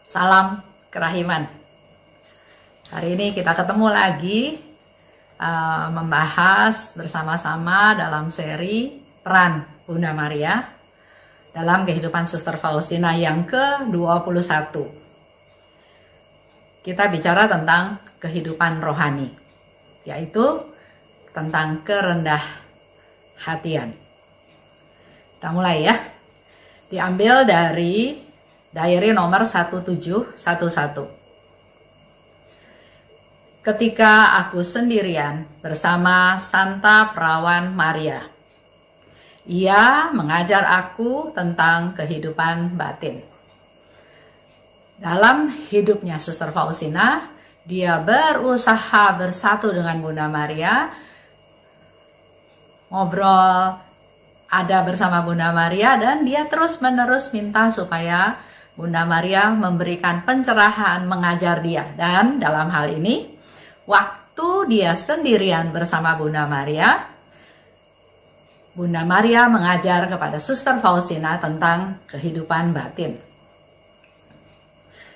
Salam kerahiman. Hari ini kita ketemu lagi membahas bersama-sama dalam seri peran Bunda Maria dalam kehidupan Suster Faustina yang ke-21. Kita bicara tentang kehidupan rohani, yaitu tentang kerendah hatian. Kita mulai ya. Diambil dari diary nomor 1711. Ketika aku sendirian bersama Santa Perawan Maria, ia mengajar aku tentang kehidupan batin. Dalam hidupnya Suster Faustina, dia berusaha bersatu dengan Bunda Maria, ngobrol, ada bersama Bunda Maria, dan dia terus-menerus minta supaya Bunda Maria memberikan pencerahan, mengajar dia. Dan dalam hal ini, waktu dia sendirian bersama Bunda Maria mengajar kepada Suster Faustina tentang kehidupan batin.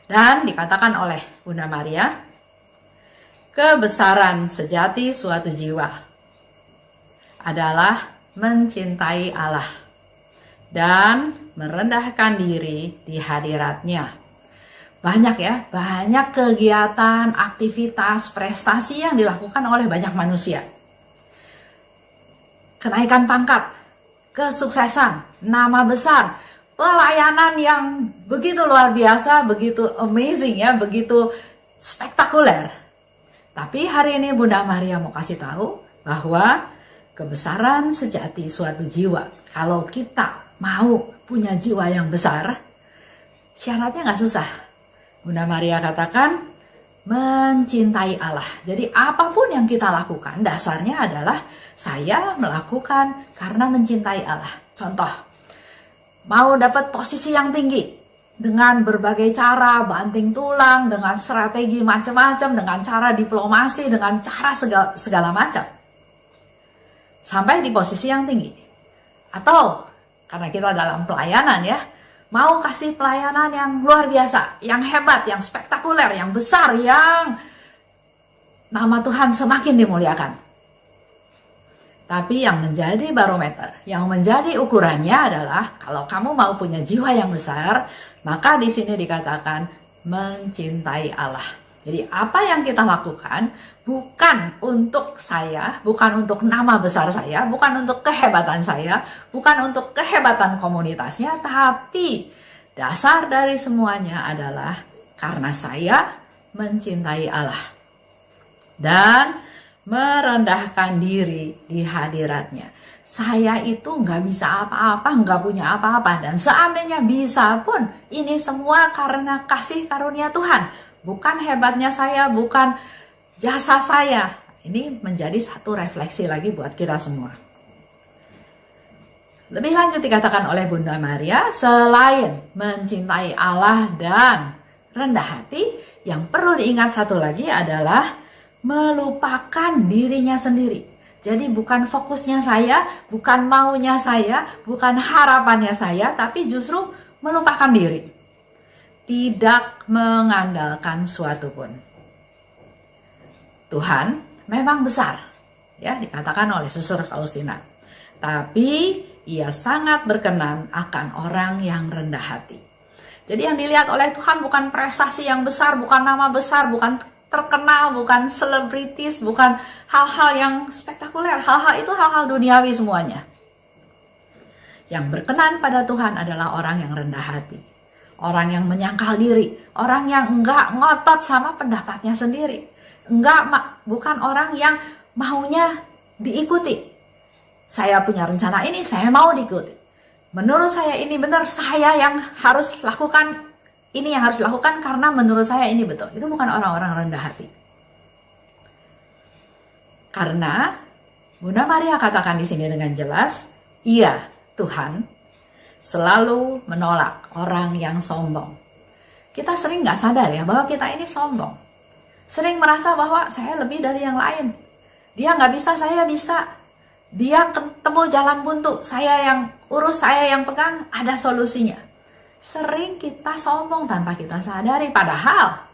Dan dikatakan oleh Bunda Maria, kebesaran sejati suatu jiwa adalah mencintai Allah dan merendahkan diri di hadiratnya. Banyak kegiatan, aktivitas, prestasi yang dilakukan oleh banyak manusia. Kenaikan pangkat, kesuksesan, nama besar, pelayanan yang begitu luar biasa, begitu amazing ya, begitu spektakuler. Tapi hari ini Bunda Maria mau kasih tahu bahwa kebesaran sejati suatu jiwa, kalau kita mau punya jiwa yang besar, syaratnya nggak susah. Bunda Maria katakan mencintai Allah. Jadi apapun yang kita lakukan, dasarnya adalah saya melakukan karena mencintai Allah. Contoh, mau dapat posisi yang tinggi dengan berbagai cara, banting tulang, dengan strategi macam-macam, dengan cara diplomasi, dengan cara segala macam, sampai di posisi yang tinggi. Atau karena kita dalam pelayanan ya, mau kasih pelayanan yang luar biasa, yang hebat, yang spektakuler, yang besar, yang nama Tuhan semakin dimuliakan. Tapi yang menjadi barometer, yang menjadi ukurannya adalah kalau kamu mau punya jiwa yang besar, maka di sini dikatakan mencintai Allah. Jadi apa yang kita lakukan bukan untuk saya, bukan untuk nama besar saya, bukan untuk kehebatan saya, bukan untuk kehebatan komunitasnya, tapi dasar dari semuanya adalah karena saya mencintai Allah dan merendahkan diri di hadiratnya. Saya itu nggak bisa apa-apa, nggak punya apa-apa, dan seandainya bisa pun ini semua karena kasih karunia Tuhan. Bukan hebatnya saya, bukan jasa saya. Ini menjadi satu refleksi lagi buat kita semua. Lebih lanjut dikatakan oleh Bunda Maria, selain mencintai Allah dan rendah hati, yang perlu diingat satu lagi adalah melupakan dirinya sendiri. Jadi bukan fokusnya saya, bukan maunya saya, bukan harapannya saya, tapi justru melupakan diri. Tidak mengandalkan suatu pun. Tuhan memang besar, ya dikatakan oleh Suster Faustina. Tapi ia sangat berkenan akan orang yang rendah hati. Jadi yang dilihat oleh Tuhan bukan prestasi yang besar, bukan nama besar, bukan terkenal, bukan selebritis, bukan hal-hal yang spektakuler. Hal-hal itu hal-hal duniawi semuanya. Yang berkenan pada Tuhan adalah orang yang rendah hati. Orang yang menyangkal diri, orang yang enggak ngotot sama pendapatnya sendiri, bukan orang yang maunya diikuti. Saya punya rencana ini, saya mau diikuti. Menurut saya ini benar, saya yang harus lakukan, ini yang harus dilakukan karena menurut saya ini betul. Itu bukan orang-orang rendah hati. Karena Bunda Maria katakan di sini dengan jelas, iya Tuhan selalu menolak orang yang sombong. Kita sering nggak sadar ya bahwa kita ini sombong. Sering merasa bahwa saya lebih dari yang lain. Dia nggak bisa, saya bisa. Dia ketemu jalan buntu, saya yang urus, saya yang pegang, ada solusinya. Sering kita sombong tanpa kita sadari, padahal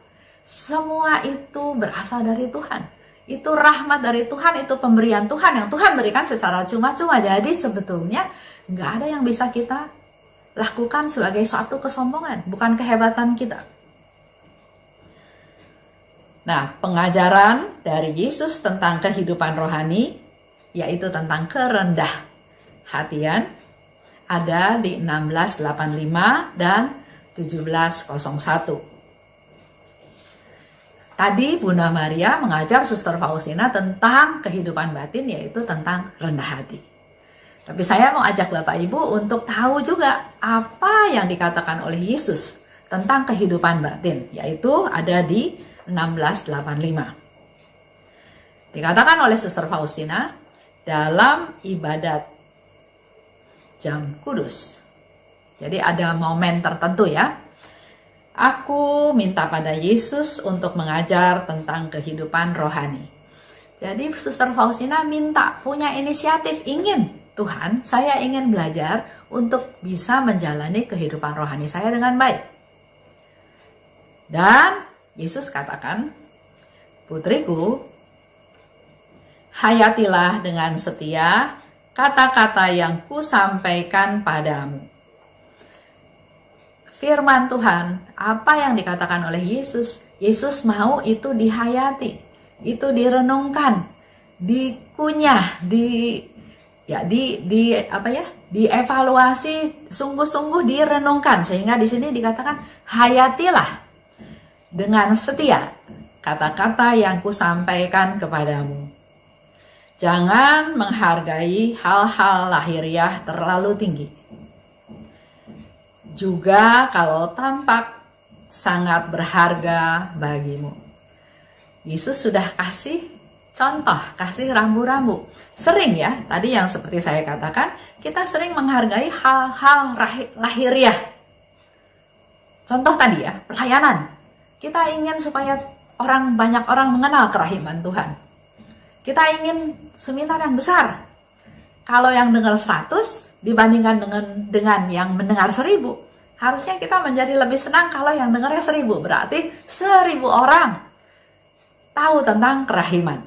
semua itu berasal dari Tuhan. Itu rahmat dari Tuhan, itu pemberian Tuhan yang Tuhan berikan secara cuma-cuma. Jadi sebetulnya nggak ada yang bisa kita lakukan sebagai suatu kesombongan, bukan kehebatan kita. Nah, pengajaran dari Yesus tentang kehidupan rohani, yaitu tentang kerendah hatian, ada di 1685 dan 1701. Tadi Bunda Maria mengajar Suster Faustina tentang kehidupan batin, yaitu tentang rendah hati. Tapi saya mau ajak Bapak Ibu untuk tahu juga apa yang dikatakan oleh Yesus tentang kehidupan batin, yaitu ada di 1685. Dikatakan oleh Suster Faustina dalam ibadat jam kudus. Jadi ada momen tertentu ya. Aku minta pada Yesus untuk mengajar tentang kehidupan rohani. Jadi Suster Faustina minta, punya inisiatif, ingin, Tuhan, saya ingin belajar untuk bisa menjalani kehidupan rohani saya dengan baik. Dan Yesus katakan, putriku, hayatilah dengan setia kata-kata yang kusampaikan padamu. Firman Tuhan, apa yang dikatakan oleh Yesus, Yesus mau itu dihayati, itu direnungkan, dikunyah, dievaluasi, sungguh-sungguh direnungkan, sehingga di sini dikatakan hayatilah dengan setia kata-kata yang kusampaikan kepadamu. Jangan menghargai hal-hal lahiriah terlalu tinggi. Juga kalau tampak sangat berharga bagimu. Yesus sudah kasih contoh, kasih rambu-rambu. Sering ya, tadi yang seperti saya katakan, kita sering menghargai hal-hal lahiriah. Contoh tadi ya, pelayanan. Kita ingin supaya banyak orang mengenal kerahiman Tuhan. Kita ingin seminar yang besar. Kalau yang dengar 100 dibandingkan dengan yang mendengar 1000, harusnya kita menjadi lebih senang kalau yang dengarnya 1000. Berarti 1000 orang tahu tentang kerahiman.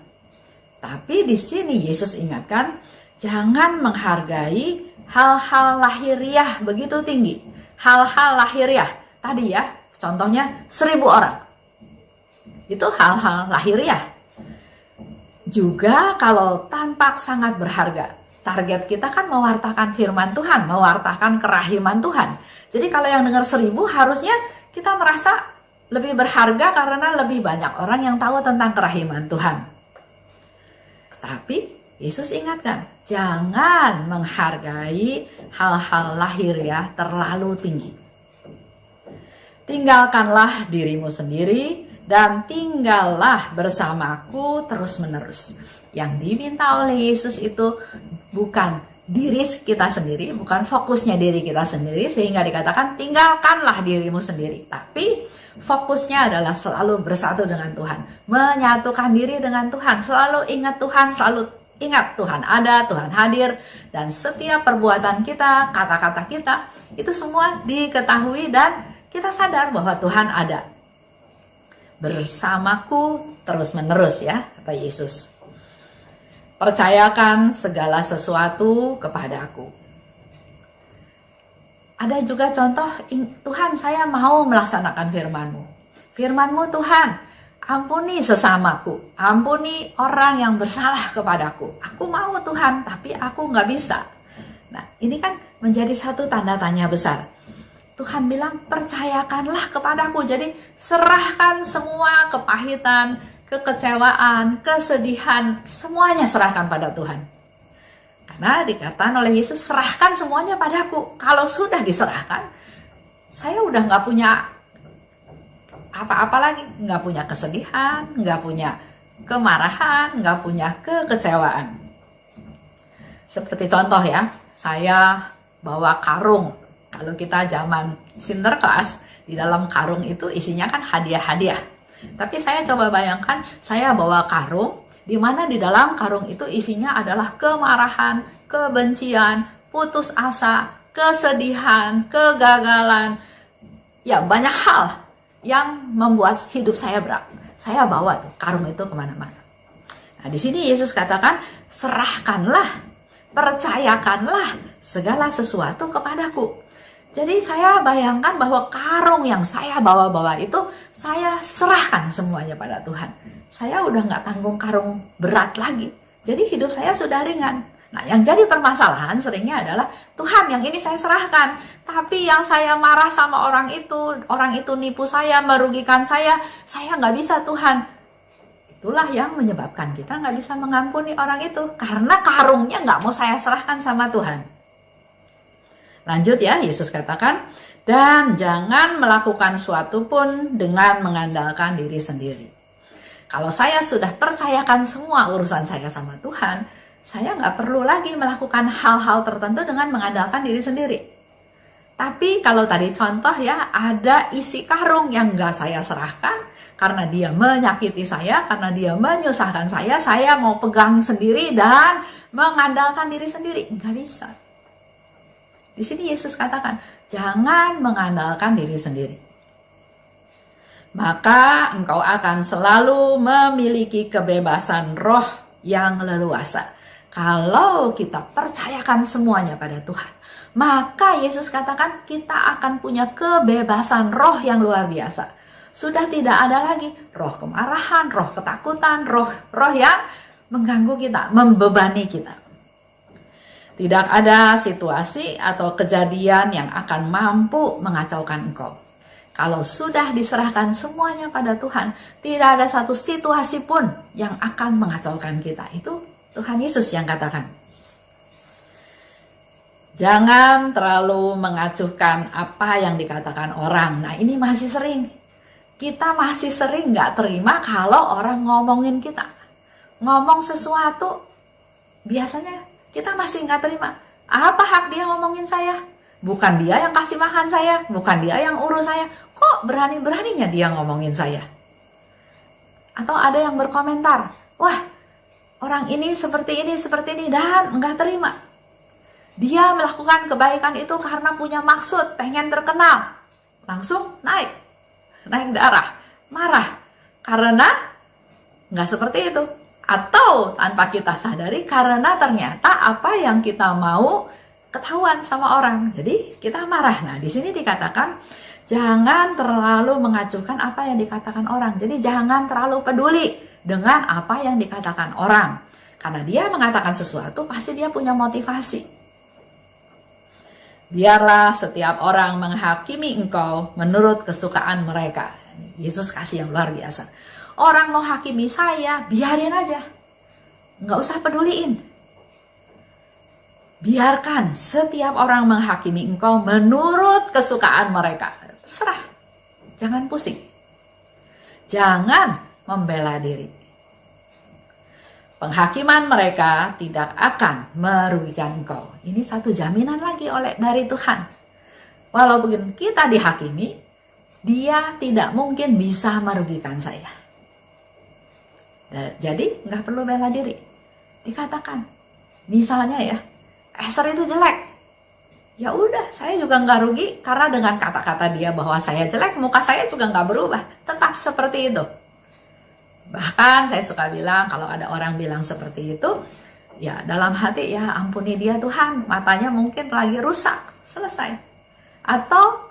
Tapi di sini Yesus ingatkan, jangan menghargai hal-hal lahiriah begitu tinggi. Hal-hal lahiriah tadi ya, contohnya 1000 orang. Itu hal-hal lahiriah. Juga kalau tampak sangat berharga. Target kita kan mewartakan firman Tuhan, mewartakan kerahiman Tuhan. Jadi kalau yang dengar 1000, harusnya kita merasa lebih berharga karena lebih banyak orang yang tahu tentang kerahiman Tuhan. Tapi Yesus ingatkan, jangan menghargai hal-hal lahiriah terlalu tinggi. Tinggalkanlah dirimu sendiri dan tinggallah bersamaku terus-menerus. Yang diminta oleh Yesus itu bukan diri kita sendiri, bukan fokusnya diri kita sendiri, sehingga dikatakan tinggalkanlah dirimu sendiri. Tapi fokusnya adalah selalu bersatu dengan Tuhan, menyatukan diri dengan Tuhan, selalu ingat Tuhan, selalu ingat Tuhan ada, Tuhan hadir, dan setiap perbuatan kita, kata-kata kita, itu semua diketahui dan kita sadar bahwa Tuhan ada. Bersamaku terus-menerus ya, kata Yesus. Percayakan segala sesuatu kepadaku. Ada juga contoh, Tuhan saya mau melaksanakan firman-Mu. Firman-Mu Tuhan, ampuni sesamaku, ampuni orang yang bersalah kepadaku. Aku mau Tuhan, tapi aku nggak bisa. Nah, ini kan menjadi satu tanda tanya besar. Tuhan bilang, percayakanlah kepadaku. Jadi serahkan semua kepahitan, kekecewaan, kesedihan, semuanya serahkan pada Tuhan. Karena dikatakan oleh Yesus, serahkan semuanya padaku. Kalau sudah diserahkan, saya udah nggak punya apa-apa lagi. Nggak punya kesedihan, nggak punya kemarahan, nggak punya kekecewaan. Seperti contoh ya, saya bawa karung. Kalau kita zaman Sinterklas, di dalam karung itu isinya kan hadiah-hadiah. Tapi saya coba bayangkan, saya bawa karung, di mana di dalam karung itu isinya adalah kemarahan, kebencian, putus asa, kesedihan, kegagalan, ya banyak hal yang membuat hidup saya berat. Saya bawa tuh karung itu kemana-mana. Nah, di sini Yesus katakan, serahkanlah, percayakanlah segala sesuatu kepadaku. Jadi saya bayangkan bahwa karung yang saya bawa-bawa itu, saya serahkan semuanya pada Tuhan. Saya udah nggak tanggung karung berat lagi. Jadi hidup saya sudah ringan. Nah, yang jadi permasalahan seringnya adalah, Tuhan, yang ini saya serahkan. Tapi yang saya marah sama orang itu nipu saya, merugikan saya nggak bisa, Tuhan. Itulah yang menyebabkan kita nggak bisa mengampuni orang itu. Karena karungnya nggak mau saya serahkan sama Tuhan. Lanjut ya, Yesus katakan, dan jangan melakukan suatu pun dengan mengandalkan diri sendiri. Kalau saya sudah percayakan semua urusan saya sama Tuhan, saya nggak perlu lagi melakukan hal-hal tertentu dengan mengandalkan diri sendiri. Tapi kalau tadi contoh ya, ada isi karung yang nggak saya serahkan, karena dia menyakiti saya, karena dia menyusahkan saya mau pegang sendiri dan mengandalkan diri sendiri. Nggak bisa. Di sini Yesus katakan, jangan mengandalkan diri sendiri. Maka engkau akan selalu memiliki kebebasan roh yang leluasa. Kalau kita percayakan semuanya pada Tuhan, maka Yesus katakan kita akan punya kebebasan roh yang luar biasa. Sudah tidak ada lagi roh kemarahan, roh ketakutan, roh yang mengganggu kita, membebani kita. Tidak ada situasi atau kejadian yang akan mampu mengacaukan engkau. Kalau sudah diserahkan semuanya pada Tuhan, tidak ada satu situasi pun yang akan mengacaukan kita. Itu Tuhan Yesus yang katakan. Jangan terlalu mengacuhkan apa yang dikatakan orang. Nah, ini masih sering. Kita masih sering nggak terima kalau orang ngomongin kita. Ngomong sesuatu, biasanya kita masih nggak terima. Apa hak dia ngomongin saya? Bukan dia yang kasih makan saya, bukan dia yang urus saya. Kok berani-beraninya dia ngomongin saya? Atau ada yang berkomentar, wah, orang ini seperti ini, dan nggak terima. Dia melakukan kebaikan itu karena punya maksud, pengen terkenal. Langsung naik darah, marah. Karena nggak seperti itu. Atau tanpa kita sadari karena ternyata apa yang kita mau ketahuan sama orang. Jadi kita marah. Nah, di sini dikatakan jangan terlalu mengacuhkan apa yang dikatakan orang. Jadi jangan terlalu peduli dengan apa yang dikatakan orang. Karena dia mengatakan sesuatu pasti dia punya motivasi. Biarlah setiap orang menghakimi engkau menurut kesukaan mereka. Yesus kasih yang luar biasa. Orang mau hakimi saya, biarin aja. Nggak usah peduliin. Biarkan setiap orang menghakimi engkau menurut kesukaan mereka. Terserah. Jangan pusing. Jangan membela diri. Penghakiman mereka tidak akan merugikan engkau. Ini satu jaminan lagi dari Tuhan. Walaupun kita dihakimi, dia tidak mungkin bisa merugikan saya. Jadi nggak perlu bela diri. Dikatakan, misalnya ya, Esther itu jelek. Ya udah, saya juga nggak rugi karena dengan kata-kata dia bahwa saya jelek, muka saya juga nggak berubah, tetap seperti itu. Bahkan saya suka bilang kalau ada orang bilang seperti itu, ya dalam hati ya ampuni dia Tuhan, matanya mungkin lagi rusak, selesai. Atau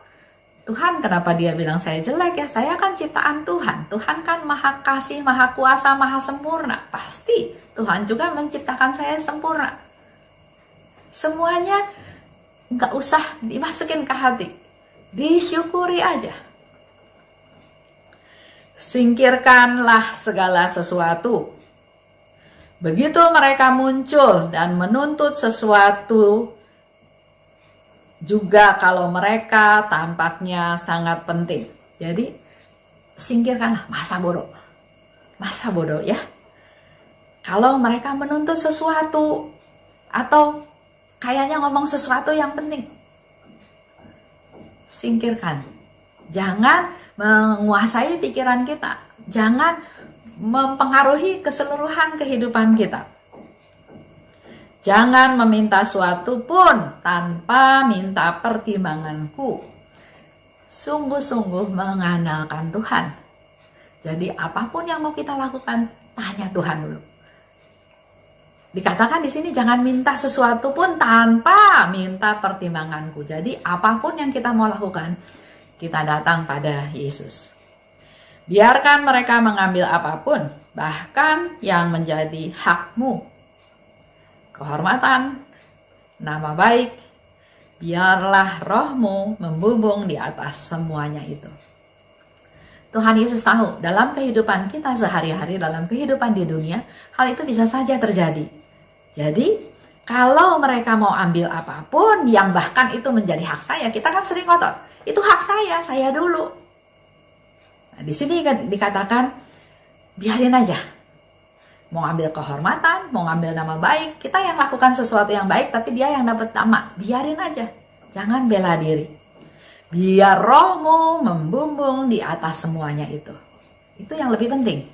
Tuhan, kenapa dia bilang saya jelek ya? Saya kan ciptaan Tuhan. Tuhan kan maha kasih, maha kuasa, maha sempurna. Pasti Tuhan juga menciptakan saya sempurna. Semuanya nggak usah dimasukin ke hati. Disyukuri aja. Singkirkanlah segala sesuatu. Begitu mereka muncul dan menuntut sesuatu, juga kalau mereka tampaknya sangat penting. Jadi singkirkanlah masa bodoh ya. Kalau mereka menuntut sesuatu atau kayaknya ngomong sesuatu yang penting, singkirkan. Jangan menguasai pikiran kita. Jangan mempengaruhi keseluruhan kehidupan kita. Jangan meminta suatu pun tanpa minta pertimbanganku. Sungguh-sungguh mengandalkan Tuhan. Jadi apapun yang mau kita lakukan, tanya Tuhan dulu. Dikatakan di sini jangan minta sesuatu pun tanpa minta pertimbanganku. Jadi apapun yang kita mau lakukan, kita datang pada Yesus. Biarkan mereka mengambil apapun, bahkan yang menjadi hakmu. Kehormatan, nama baik, biarlah rohmu membumbung di atas semuanya itu. Tuhan Yesus tahu dalam kehidupan kita sehari-hari, dalam kehidupan di dunia, hal itu bisa saja terjadi. Jadi, kalau mereka mau ambil apapun yang bahkan itu menjadi hak saya, kita kan sering ngotot. Itu hak saya dulu. Nah, di sini dikatakan, biarin aja. Mau ambil kehormatan, mau ngambil nama baik, kita yang lakukan sesuatu yang baik, tapi dia yang dapat nama. Biarin aja, jangan bela diri. Biar rohmu membumbung di atas semuanya itu. Itu yang lebih penting.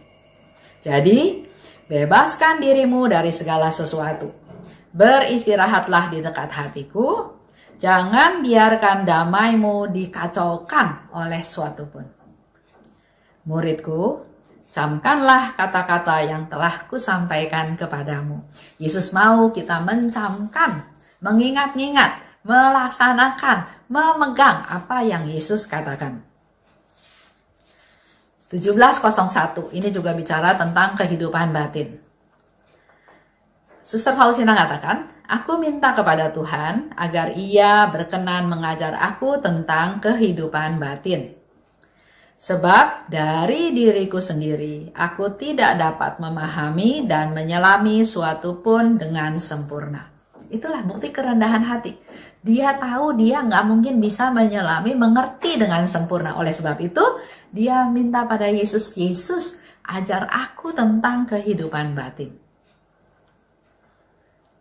Jadi, bebaskan dirimu dari segala sesuatu. Beristirahatlah di dekat hatiku. Jangan biarkan damaimu dikacaukan oleh suatu pun. Muridku, camkanlah kata-kata yang telah kusampaikan kepadamu. Yesus mau kita mencamkan, mengingat-ingat, melaksanakan, memegang apa yang Yesus katakan. 17:01 ini juga bicara tentang kehidupan batin. Suster Faustina katakan, aku minta kepada Tuhan agar Ia berkenan mengajar aku tentang kehidupan batin. Sebab dari diriku sendiri, aku tidak dapat memahami dan menyelami suatu pun dengan sempurna. Itulah bukti kerendahan hati. Dia tahu dia nggak mungkin bisa menyelami, mengerti dengan sempurna. Oleh sebab itu, dia minta pada Yesus, Yesus, ajar aku tentang kehidupan batin.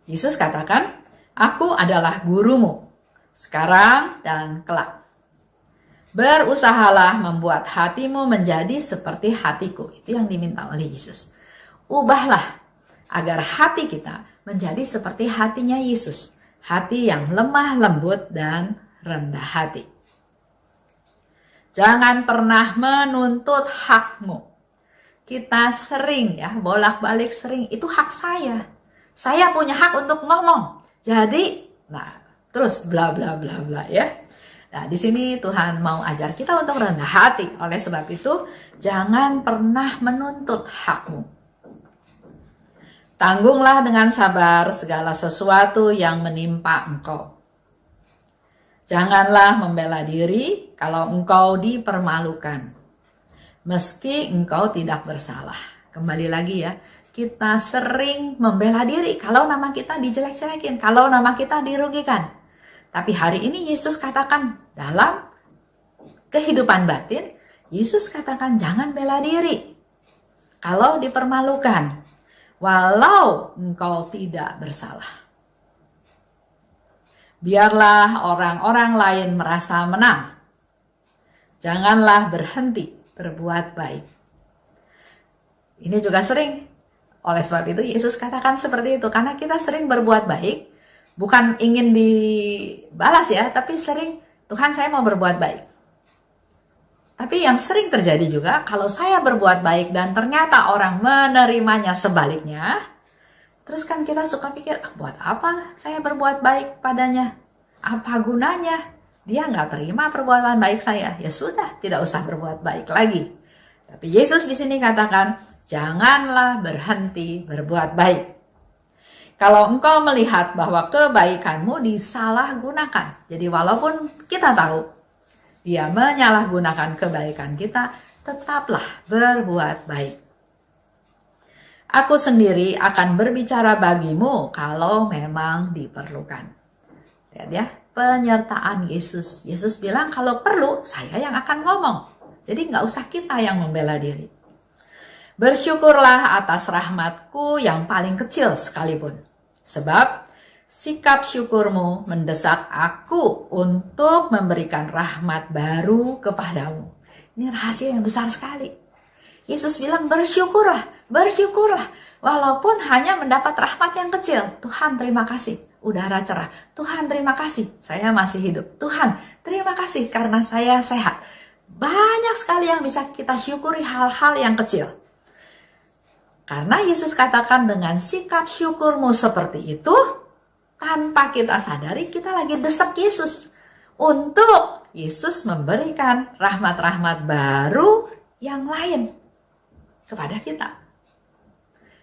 Yesus katakan, aku adalah gurumu, sekarang dan kelak. Berusahalah membuat hatimu menjadi seperti hatiku. Itu yang diminta oleh Yesus. Ubahlah agar hati kita menjadi seperti hatinya Yesus. Hati yang lemah lembut dan rendah hati. Jangan pernah menuntut hakmu. Kita sering ya, bolak-balik sering, itu hak saya. Saya punya hak untuk ngomong. Jadi, terus bla bla bla bla ya. Nah, di sini Tuhan mau ajar kita untuk rendah hati. Oleh sebab itu, jangan pernah menuntut hakmu. Tanggunglah dengan sabar segala sesuatu yang menimpa engkau. Janganlah membela diri kalau engkau dipermalukan, meski engkau tidak bersalah. Kembali lagi ya, kita sering membela diri kalau nama kita dijelek-jelekin, kalau nama kita dirugikan. Tapi hari ini Yesus katakan dalam kehidupan batin, Yesus katakan jangan bela diri kalau dipermalukan, walau engkau tidak bersalah. Biarlah orang-orang lain merasa menang. Janganlah berhenti berbuat baik. Ini juga sering. Oleh sebab itu Yesus katakan seperti itu, karena kita sering berbuat baik. Bukan ingin dibalas ya, tapi sering, Tuhan saya mau berbuat baik. Tapi yang sering terjadi juga, kalau saya berbuat baik dan ternyata orang menerimanya sebaliknya, terus kan kita suka pikir, buat apa saya berbuat baik padanya? Apa gunanya? Dia nggak terima perbuatan baik saya. Ya sudah, tidak usah berbuat baik lagi. Tapi Yesus di sini katakan, janganlah berhenti berbuat baik. Kalau engkau melihat bahwa kebaikanmu disalahgunakan. Jadi walaupun kita tahu dia menyalahgunakan kebaikan kita, tetaplah berbuat baik. Aku sendiri akan berbicara bagimu kalau memang diperlukan. Lihat ya, penyertaan Yesus. Yesus bilang kalau perlu saya yang akan ngomong. Jadi nggak usah kita yang membela diri. Bersyukurlah atas rahmatku yang paling kecil sekalipun. Sebab sikap syukurmu mendesak aku untuk memberikan rahmat baru kepadamu. Ini rahasia yang besar sekali. Yesus bilang bersyukurlah, bersyukurlah. Walaupun hanya mendapat rahmat yang kecil. Tuhan terima kasih, udara cerah. Tuhan terima kasih, saya masih hidup. Tuhan terima kasih karena saya sehat. Banyak sekali yang bisa kita syukuri hal-hal yang kecil. Karena Yesus katakan dengan sikap syukurmu seperti itu, tanpa kita sadari kita lagi desak Yesus. Untuk Yesus memberikan rahmat-rahmat baru yang lain kepada kita.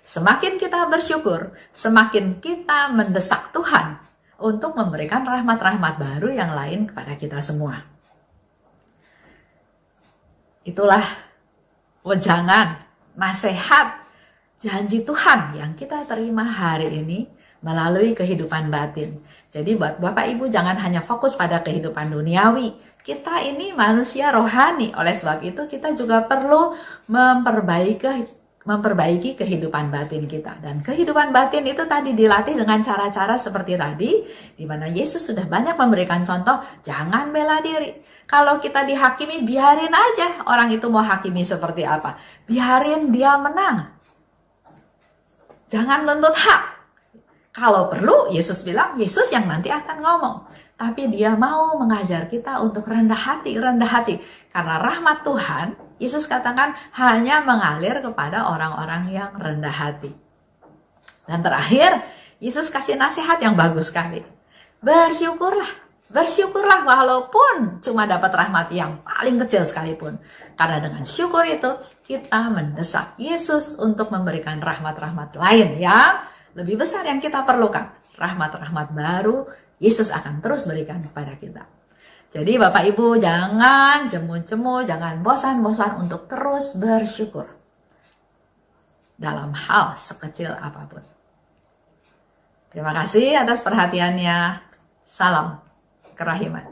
Semakin kita bersyukur, semakin kita mendesak Tuhan untuk memberikan rahmat-rahmat baru yang lain kepada kita semua. Itulah wejangan, nasihat, janji Tuhan yang kita terima hari ini melalui kehidupan batin. Jadi buat Bapak Ibu jangan hanya fokus pada kehidupan duniawi. Kita ini manusia rohani, oleh sebab itu kita juga perlu memperbaiki kehidupan batin kita. Dan kehidupan batin itu tadi dilatih dengan cara-cara seperti tadi, di mana Yesus sudah banyak memberikan contoh, jangan bela diri. Kalau kita dihakimi, biarin aja orang itu mau hakimi seperti apa. Biarin dia menang. Jangan nuntut hak. Kalau perlu, Yesus bilang, Yesus yang nanti akan ngomong. Tapi dia mau mengajar kita untuk rendah hati. Karena rahmat Tuhan, Yesus katakan hanya mengalir kepada orang-orang yang rendah hati. Dan terakhir, Yesus kasih nasihat yang bagus sekali. Bersyukurlah walaupun cuma dapat rahmat yang paling kecil sekalipun. Karena dengan syukur itu, kita mendesak Yesus untuk memberikan rahmat-rahmat lain yang lebih besar yang kita perlukan. Rahmat-rahmat baru Yesus akan terus berikan kepada kita. Jadi Bapak Ibu jangan jemu-jemu, jangan bosan-bosan untuk terus bersyukur. Dalam hal sekecil apapun. Terima kasih atas perhatiannya. Salam kerahiman.